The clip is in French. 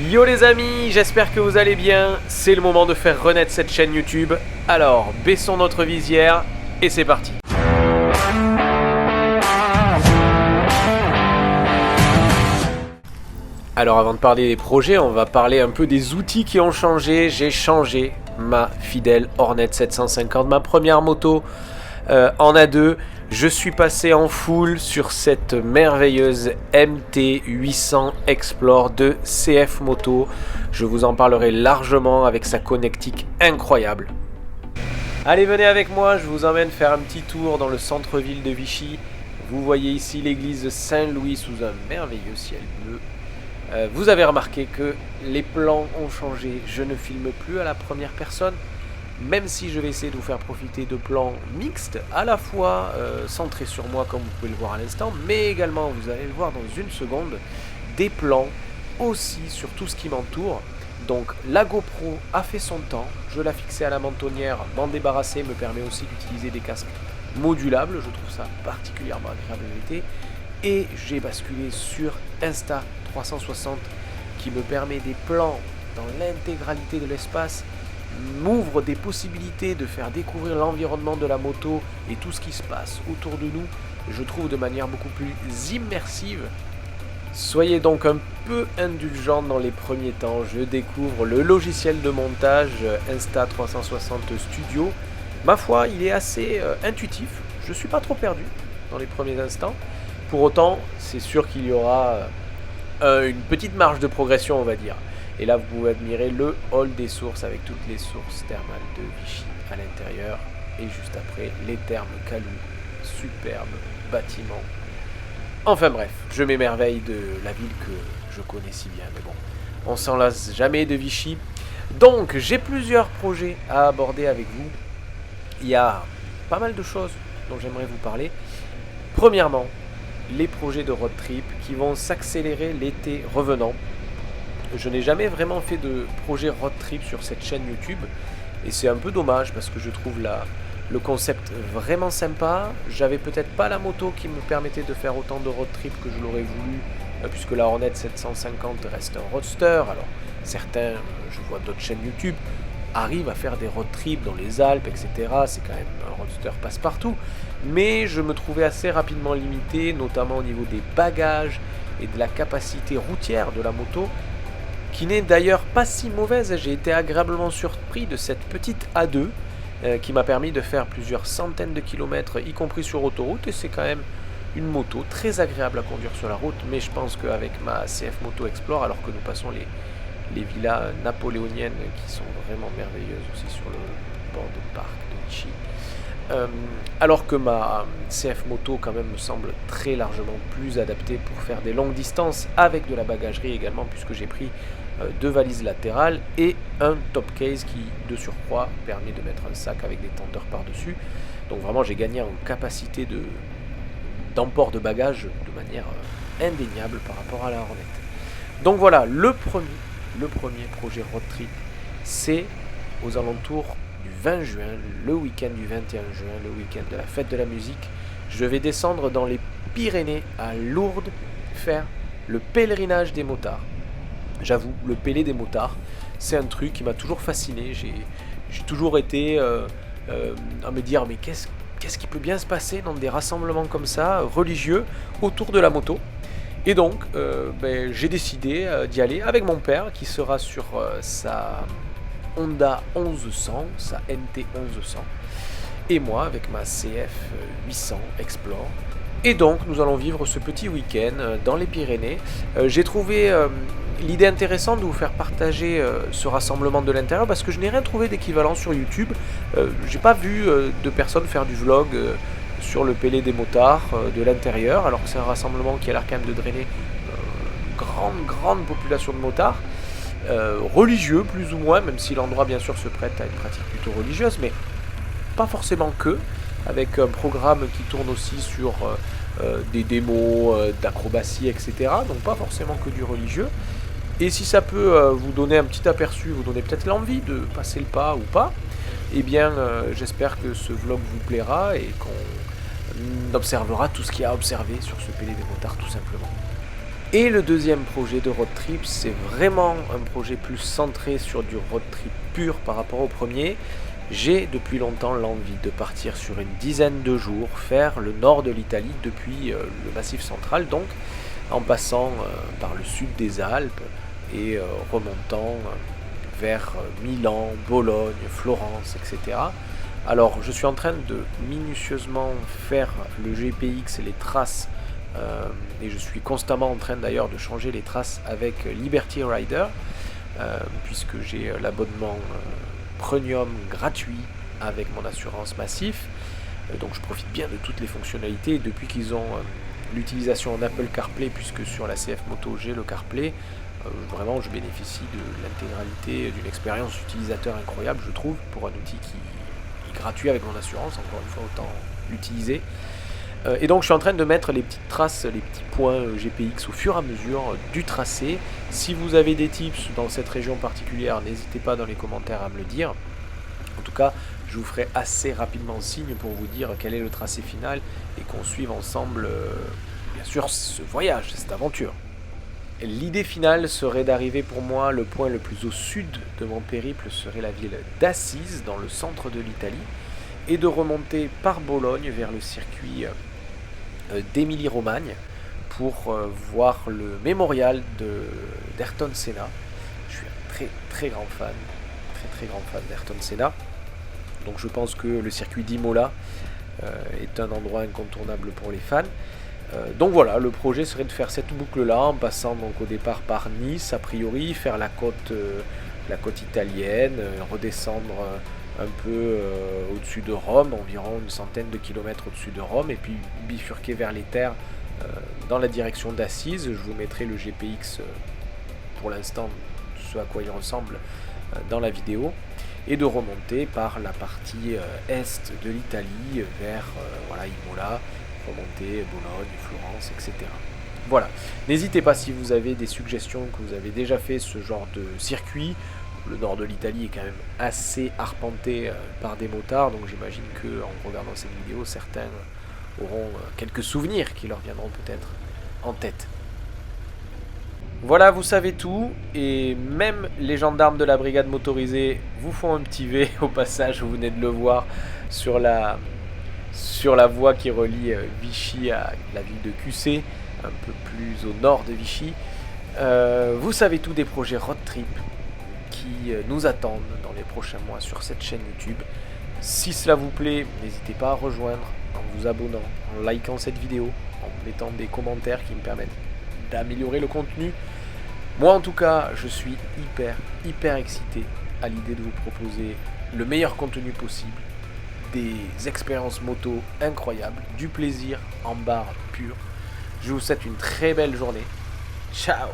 Yo les amis, j'espère que vous allez bien, c'est le moment de faire renaître cette chaîne YouTube. Alors, baissons notre visière et c'est parti. Alors avant de parler des projets, on va parler un peu des outils qui ont changé. J'ai changé ma fidèle Hornet 750, ma première moto en A2. Je suis passé en full sur cette merveilleuse MT800 Explore de CF Moto. Je vous en parlerai largement avec sa connectique incroyable. Allez, venez avec moi, je vous emmène faire un petit tour dans le centre-ville de Vichy. Vous voyez ici l'église Saint-Louis sous un merveilleux ciel bleu. Vous avez remarqué que les plans ont changé. Je ne filme plus à la première personne. Même si je vais essayer de vous faire profiter de plans mixtes, à la fois centrés sur moi comme vous pouvez le voir à l'instant, mais également, vous allez le voir dans une seconde, des plans aussi sur tout ce qui m'entoure. Donc la GoPro a fait son temps, je l'ai fixée à la mentonnière, m'en débarrasser me permet aussi d'utiliser des casques modulables, je trouve ça particulièrement agréable l'été. Et j'ai basculé sur Insta360 qui me permet des plans dans l'intégralité de l'espace, m'ouvre des possibilités de faire découvrir l'environnement de la moto et tout ce qui se passe autour de nous, je trouve de manière beaucoup plus immersive. Soyez donc un peu indulgents dans les premiers temps, je découvre le logiciel de montage Insta360 Studio. Ma foi, il est assez intuitif, je ne suis pas trop perdu dans les premiers instants. Pour autant, c'est sûr qu'il y aura une petite marge de progression, on va dire. Et là, vous pouvez admirer le hall des sources avec toutes les sources thermales de Vichy à l'intérieur. Et juste après, les thermes Calou, superbe bâtiment. Enfin bref, je m'émerveille de la ville que je connais si bien. Mais bon, on s'en lasse jamais de Vichy. Donc, j'ai plusieurs projets à aborder avec vous. Il y a pas mal de choses dont j'aimerais vous parler. Premièrement, les projets de road trip qui vont s'accélérer l'été revenant. Je n'ai jamais vraiment fait de projet road trip sur cette chaîne YouTube et c'est un peu dommage parce que je trouve le concept vraiment sympa. J'avais peut-être pas la moto qui me permettait de faire autant de road trip que je l'aurais voulu puisque la Hornet 750 reste un roadster. Alors certains, je vois d'autres chaînes YouTube, arrivent à faire des road trips dans les Alpes, etc. C'est quand même un roadster passe-partout. Mais je me trouvais assez rapidement limité, notamment au niveau des bagages et de la capacité routière de la moto, qui n'est d'ailleurs pas si mauvaise. J'ai été agréablement surpris de cette petite A2 qui m'a permis de faire plusieurs centaines de kilomètres, y compris sur autoroute, et c'est quand même une moto très agréable à conduire sur la route. Mais je pense qu'avec ma CF Moto Explore, alors que nous passons les villas napoléoniennes qui sont vraiment merveilleuses aussi sur le bord de parc de Vichy, alors que ma CF Moto quand même me semble très largement plus adaptée pour faire des longues distances avec de la bagagerie également, puisque j'ai pris 2 valises latérales et un top case qui de surcroît permet de mettre un sac avec des tendeurs par dessus. Donc vraiment j'ai gagné en capacité d'emport de bagages de manière indéniable par rapport à la Hornet. Donc voilà, le premier projet road trip, c'est aux alentours du 20 juin, le week-end du 21 juin, le week-end de la fête de la musique. Je vais descendre dans les Pyrénées à Lourdes faire le pèlerinage des motards. J'avoue, le pélé des motards, c'est un truc qui m'a toujours fasciné. J'ai toujours été à me dire, mais qu'est-ce qui peut bien se passer dans des rassemblements comme ça, religieux, autour de la moto. Et donc, j'ai décidé d'y aller avec mon père, qui sera sur sa Honda 1100, sa NT 1100, et moi avec ma CF 800 Explore. Et donc, nous allons vivre ce petit week-end dans les Pyrénées. J'ai trouvé l'idée intéressante de vous faire partager ce rassemblement de l'intérieur parce que je n'ai rien trouvé d'équivalent sur YouTube. J'ai pas vu de personnes faire du vlog sur le pélé des motards de l'intérieur, alors que c'est un rassemblement qui a l'air quand même de drainer une grande population de motards, religieux plus ou moins, même si l'endroit bien sûr se prête à une pratique plutôt religieuse, mais pas forcément que, avec un programme qui tourne aussi sur des démos d'acrobatie, etc. Donc pas forcément que du religieux. Et si ça peut vous donner un petit aperçu, vous donner peut-être l'envie de passer le pas ou pas, eh bien j'espère que ce vlog vous plaira et qu'on observera tout ce qu'il y a à observer sur ce pélé des motards tout simplement. Et le deuxième projet de road trip, c'est vraiment un projet plus centré sur du road trip pur par rapport au premier. J'ai depuis longtemps l'envie de partir sur une dizaine de jours, faire le nord de l'Italie depuis le Massif central, donc en passant par le sud des Alpes et remontant vers Milan, Bologne, Florence, etc. Alors je suis en train de minutieusement faire le GPX et les traces et je suis constamment en train d'ailleurs de changer les traces avec Liberty Rider puisque j'ai l'abonnement premium gratuit avec mon assurance Massif. Donc je profite bien de toutes les fonctionnalités et depuis qu'ils ont l'utilisation en Apple CarPlay, puisque sur la CF Moto j'ai le CarPlay, vraiment je bénéficie de l'intégralité d'une expérience utilisateur incroyable, je trouve, pour un outil qui est gratuit avec mon assurance, encore une fois autant l'utiliser. Et donc je suis en train de mettre les petites traces, les petits points GPX au fur et à mesure du tracé. Si vous avez des tips dans cette région particulière, n'hésitez pas dans les commentaires à me le dire. En tout cas, je vous ferai assez rapidement signe pour vous dire quel est le tracé final et qu'on suive ensemble, bien sûr, ce voyage, cette aventure. L'idée finale serait d'arriver pour moi, le point le plus au sud de mon périple serait la ville d'Assise, dans le centre de l'Italie, et de remonter par Bologne vers le circuit d'Émilie-Romagne pour voir le mémorial d'Ayrton Senna. Je suis un très grand fan, très grand fan d'Ayrton Senna. Donc je pense que le circuit d'Imola est un endroit incontournable pour les fans. Donc voilà, le projet serait de faire cette boucle-là en passant donc au départ par Nice, a priori, faire la côte italienne, redescendre un peu au-dessus de Rome, environ une centaine de kilomètres au-dessus de Rome, et puis bifurquer vers les terres dans la direction d'Assise. Je vous mettrai le GPX pour l'instant, ce à quoi il ressemble dans la vidéo, et de remonter par la partie est de l'Italie vers voilà, Imola, remonter Bologne, Florence, etc. Voilà, n'hésitez pas si vous avez des suggestions, que vous avez déjà fait ce genre de circuit. Le nord de l'Italie est quand même assez arpenté par des motards, donc j'imagine qu'en regardant cette vidéo, certains auront quelques souvenirs qui leur viendront peut-être en tête. Voilà, vous savez tout, et même les gendarmes de la brigade motorisée vous font un petit V au passage, vous venez de le voir sur la voie qui relie Vichy à la ville de Cussé, un peu plus au nord de Vichy. Vous savez tout des projets road trip qui nous attendent dans les prochains mois sur cette chaîne YouTube. Si cela vous plaît, n'hésitez pas à rejoindre en vous abonnant, en likant cette vidéo, en mettant des commentaires qui me permettent d'améliorer le contenu. Moi en tout cas, je suis hyper excité à l'idée de vous proposer le meilleur contenu possible, des expériences moto incroyables, du plaisir en barre pure. Je vous souhaite une très belle journée. Ciao!